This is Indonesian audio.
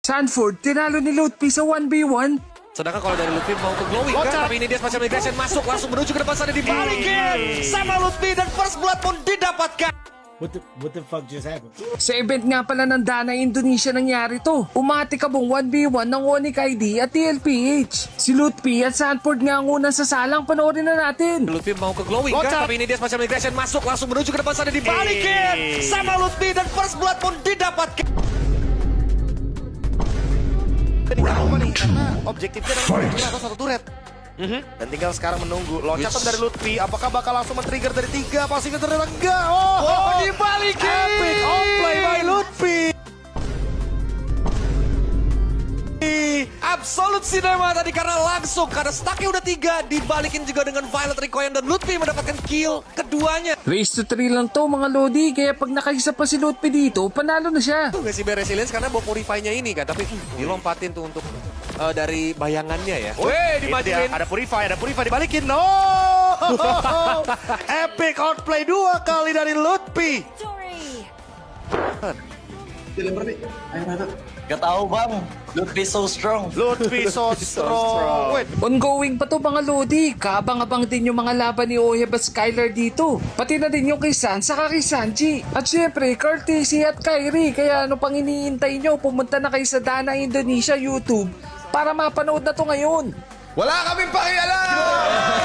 Sanford, tinalo ni Lutfi sa 1v1. Sedangkan kalau dari Lutfi mau ke glowing kan, tapi ini dia semacam migration masuk langsung menuju ke depan sana dibalikin sama Lutfi dan first blood pun didapatkan. What the fuck just happened? Sa event nga pala ng Dana Indonesia nangyari to. Umatikabong 1v1 ng Onyx ID at TLPH. Si Lutfi at Sanford nga ang unang sasalang, panoorin na natin. Lutfi mau ke glowing kan, tapi ini dia semacam migration masuk langsung menuju ke depan sana dibalikin sama Lutfi dan first blood pun didapatkan. Karena objektifnya adalah satu turret. Dan tinggal sekarang menunggu loncatan dari Lutfi. Apakah bakal langsung men-trigger dari 3? Pasti ternyata enggak. Dibalikin. Epic outplay by Lutfi. Absolute Cinema tadi karena langsung stucknya udah 3, dibalikin juga dengan Violet Recoil dan Lutfi mendapatkan kill keduanya. Race to 3 lang to mga Lodi, kaya pag nakaisa pa si Lutfi dito, panalo na siya. Tuh ngasih resilience karena bawa Purify-nya ini kan, tapi dilompatin tuh untuk dari bayangannya ya. Weh, dimajuin. Ada Purify dibalikin. No! Epic outplay 2 kali dari Lutfi. Gak tahu bang, Lutfi so strong. Lutfi so strong. Wait, Ongoing pa to mga Lodi, kaabang-abang din yung mga laban ni Oheb at Skylar dito. Pati na din yung kay San saka kay Sanji. At syempre, Courtesy at Kyrie, kaya ano pang iniintay nyo, pumunta na kayo sa Dana Indonesia YouTube para mapanood na to ngayon. wala kaming pakialam!